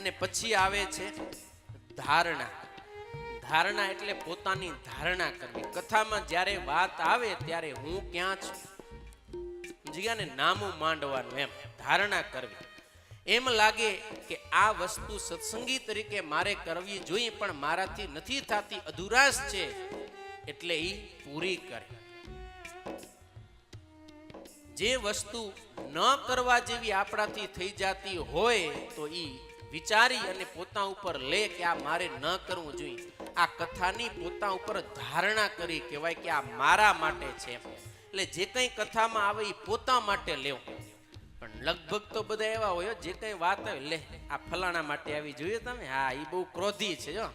અને પછી આવે છે ધારણા. ધારણા એટલે પોતાની ધારણા કરવી. કથામાં જ્યારે વાત આવે ત્યારે હું ક્યાં છું સમજી ગયા ને, નામું માંડવાનું, એમ ધારણા કરવી. એમ લાગે કે આ વસ્તુ સત્સંગી તરીકે મારે કરવી જોઈએ પણ મારાથી નથી થતી, અધુરાશ છે, એટલે એ પૂરી કરે. જે વસ્તુ ન કરવા જેવી આપણાથી થઈ જતી હોય તો એ વિચારી અને પોતા ઉપર લે કે આ મારે ન કરવું જોઈએ. આ કથાની પોતા ઉપર ધારણા કરી કહેવાય કે આ મારા માટે છે. એટલે જે કંઈ કથામાં આવે એ પોતા માટે લેવું. પણ લગભગ તો બધા એવા હોય જે કંઈ વાત આવે લે આ ફલાણા માટે આવી જોઈએ તમે, હા એ બહુ ક્રોધી છે, જો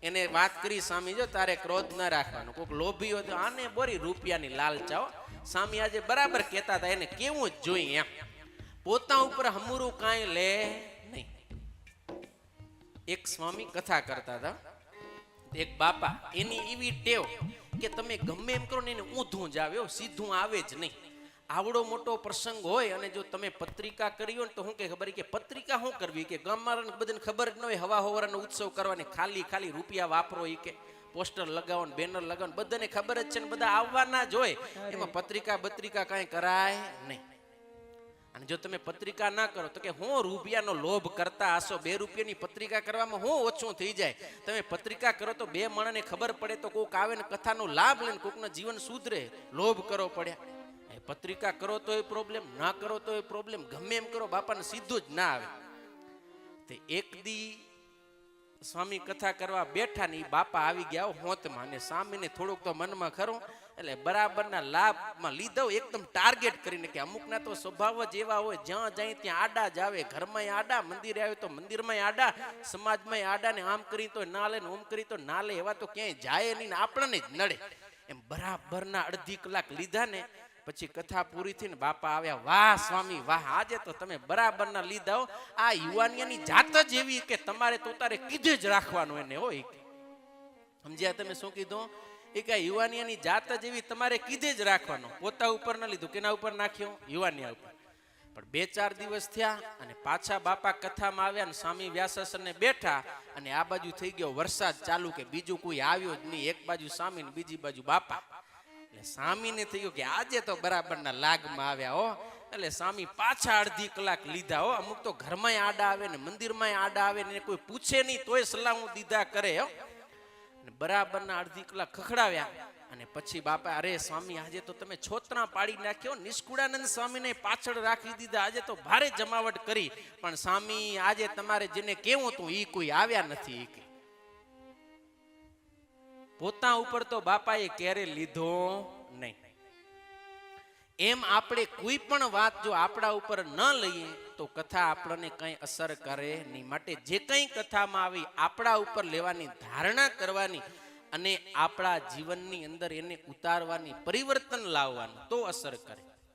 એને વાત કરી સામી, જો તારે ક્રોધ ન રાખવાનો. કોઈક લોભી હોય તો આને બોરી રૂપિયાની લાલચાઓ સામી આજે બરાબર કહેતા હતા, એને કેવું જ જોઈએ એમ. પોતા ઉપર હમુરું કાંઈ લે નહીં. એક સ્વામી કથા કરતા હતા, એક બાપા, એની એવી ટેવ કે તમે ગમે એમ કરો ને એને ઊંધું જ આવે, સીધું આવે જ નહીં. આવડો મોટો પ્રસંગ હોય અને જો તમે પત્રિકા કરી હોય ને તો શું કે ખબર કે પત્રિકા શું કરવી, કે ગામમાં બધાને ખબર જ ન હોય, હવા હવારાનો ઉત્સવ કરવાની, ખાલી ખાલી રૂપિયા વાપરો, એ કે પોસ્ટર લગાવો ને બેનર લગાવો ને બધાને ખબર જ છે ને બધા આવવાના જ હોય, એમાં પત્રિકા બત્રિકા કાંઈ કરાય નહીં. અને જો તમે પત્રિકા ના કરો તો કે હું રૂપિયાનો લોભ કરતા હશો, 2 રૂપિયાની પત્રિકા કરવામાં હું ઓછું થઈ જાય. તમે પત્રિકા કરો તો 2 માણસને ખબર પડે તો કોઈક આવે ને કથાનો લાભ લઈને કોઈકનું જીવન સુધરે. લોભ કરો પડ્યા. પત્રિકા કરો તો એ પ્રોબ્લેમ, ના કરો તો એ પ્રોબ્લેમ, ગમે એમ કરો બાપાને સીધું જ ના આવે. તે એક દી સ્વામી કથા કરવા બેઠા ને બાપા આવી ગયા હોતમાં, અને સ્વામીને થોડુંક તો મનમાં ખરું, એટલે બરાબરના લાભમાં લીધો એકદમ ટાર્ગેટ કરીને કે અમુકના તો સ્વભાવ જ એવા હોય, જ્યાં જાય ત્યાં આડા જ આવે, ઘરમાં આડા, મંદિરે આવે તો મંદિરમાં આડા, સમાજમાં આડા, ને આમ કરી તો ના લે ને ઓમ કરી તો ના લે, એવા તો ક્યાંય જાય નહીં ને આપણને જ નડે. એમ બરાબરના અડધી કલાક લીધા ને પછી કથા પૂરી થઈને બાપા આવ્યા, વાહ સ્વામી વાહ, આજે તો તમે બરાબરના લીધા હો. આ યુવાનિયાની જાત જ એવી કે તમારે તો તારે કીધે જ રાખવાનું એને હોય. સમજ્યા તમે શું કીધું? એ કે યુવાનિયાની જાત જ એવી તમારે કીધે જ રાખવાનો. પોતા ઉપર ન લીધું, કેના ઉપર નાખ્યો? યુવાનિયા ઉપર. પણ 2-4 દિવસ થયા અને પાછા બાપા કથામાં આવ્યા ને સ્વામી વ્યાસાસને બેઠા અને આ બાજુ થઈ ગયો વરસાદ ચાલુ, કે બીજું કોઈ આવ્યો જ નહીં. એક બાજુ સ્વામી ને બીજી બાજુ બાપા. સ્વામીને થયું કે આજે તો બરાબરના લાગમાં આવ્યા હો. એટલે સ્વામી પાછા અડધી કલાક લીધા હો. અમુક તો ઘરમાં આડા આવે ને મંદિરમાં આડા આવે ને કોઈ પૂછે નહીં તોય સલાહ દીધા કરે હો. બરાબરના અડધી કલાક ખખડાવ્યા અને પછી બાપા, અરે સ્વામી આજે તો તમે છોતરા પાડી નાખ્યો. નિષ્કુળાનંદ સ્વામીને પાછળ રાખી દીધા, આજે તો ભારે જમાવટ કરી, પણ સ્વામી આજે તમારે જેને કેવું હતું એ કોઈ આવ્યા નથી. પોતા ઉપર તો બાપાએ ક્યારે લીધો નહીં. એમ આપણે કોઈ પણ વાત જો આપણા ઉપર ન લઈએ તો કથા આપણને કંઈ અસર કરે નહીં. માટે જે કંઈ કથામાં આવી આપણા ઉપર લેવાની, ધારણા કરવાની અને આપણા જીવનની અંદર એને ઉતારવાની, પરિવર્તન લાવવાનું, તો અસર કરે.